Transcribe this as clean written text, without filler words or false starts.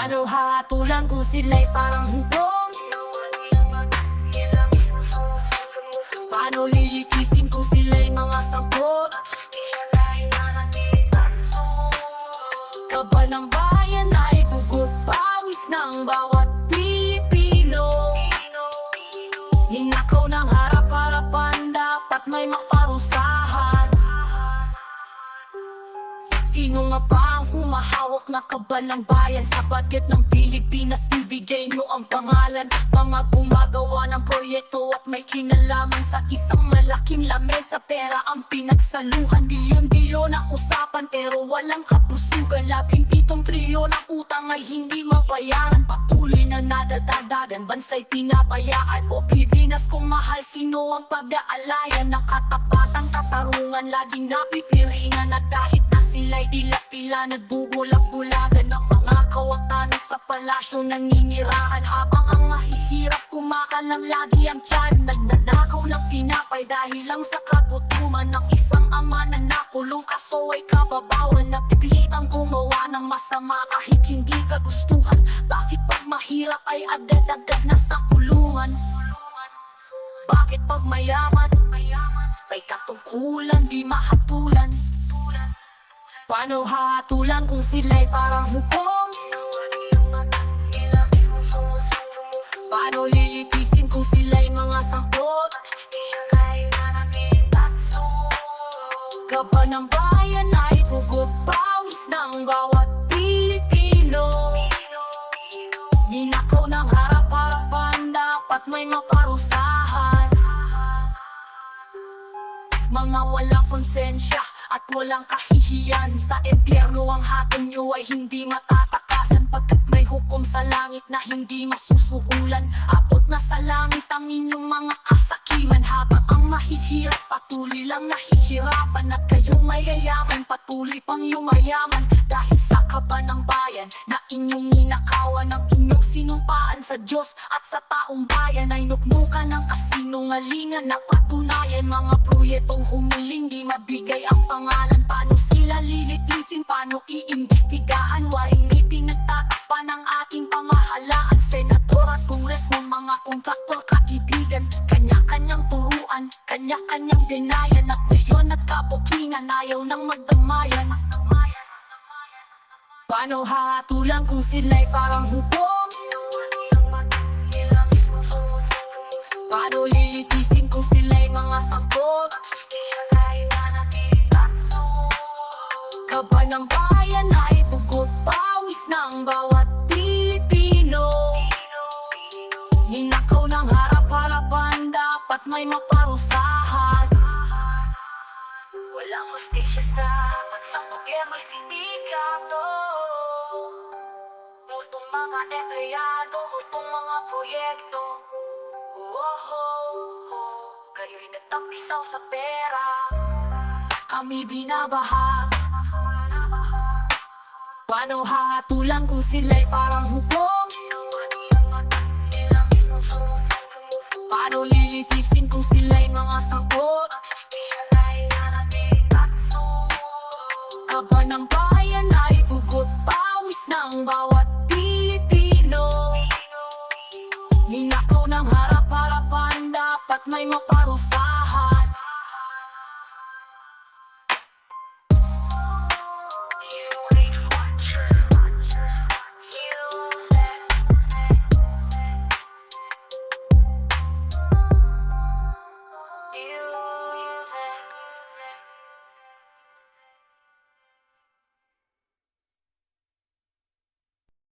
Paano hahatulan kung sila'y parang hubong? Paano lilitisin kung sila'y mga sangkot? Kaba ng bayan ay dugot pawis ng bawat Pilipino. Ninakaw ng harap-harapan, dapat may maparusahan. Sino nga ba ang humahawak na kaba ng bayan? Sa budget ng Pilipinas, ibigay mo ang pangalan. Mga gumagawa ng proyekto at may kinalaman sa isang malaking lamesa. Pera ang pinagsaluhan, bilyon-bilyon ang usapan, pero walang kapusugan. 17 trilyon ang utang ay hindi mabayaran. Patuloy na nadadagdagan, bansa'y pinabayaan. O Pilipinas kung mahal, sino ang pag-aalayan? Nakatapatang katarungan, laging napipiringan. At kahit na sila'y tila-tila, nagbubulak-bulagan ang mga kawatanan sa palasyo, naninirahan. Habang ang mahihirap kumakalam lagi ang tiyan, nagnanakaw ng tinapay dahil lang sa kagutuman ng isang ama na nakulong, kaso ay kababawan. Napipilitang gumawa ng masama kahit hindi kagustuhan. Bakit pag mahirap ay agad-agad nasa kulungan? Bakit pag mayaman may katungkulan di mahatulan? Paano hahatulan kung sila'y parang hubong? Paano lilitisin kung sila'y mga sangkot? Kaba ng bayan ay dugot pawis ng bawat Pilipino. Ninakaw ng harap-harapan, dapat may maparusahan. Mga walang konsensya at walang kahihiyan, sa impyerno ang hatol nyo ay hindi matatakasan. Pagkat may hukom sa langit na hindi masusuhulan, abot na sa langit ang inyong mga kasakiman. Habang ang mahihirap patuloy lang nahihirapan, at kayong mayayaman patuloy pang yumayaman. Dahil sa kaba ng bayan na inyong ninakawan, ang inyong sinumpaan sa Diyos at sa taong bayan ay nuknukan ng kasinungalingan na patunayan. Mga proyektong humuling di mabigay ang pangalan. Paano sila lilitisin? Paano iimbestigahan? Waring may pinagtatakpan ng ating pamahalaan. Senador at kongresman, mga kontraktor, kaibigan, kanya-kanyang turuan, kanya-kanyang denayan. At ngayon nagkabukingan, ayaw nang magdamayan. Paano hahatulan kung sila'y parang hubong? Paano lilitisin kung sila'y mga sangkot? Kaba ng bayan ay dugot pawis ng bawat Pilipino. Ninakaw ng harap-harapan, dapat may maparusahan. Walang hustisya sa bansang gobyerno'y sindikato. Multong mga empleyado, multong mga proyekto. Kayo'y nagtampisaw sa pera, kami binabaha. Paano hahatulan kung sila'y parang hubong? Paano lilitisin kung sila'y mga sangkot? Kaba ng bayan ay dugot pawis ng bawat Pilipino. Ninakaw ng harap-harapan, dapat may maparusahan.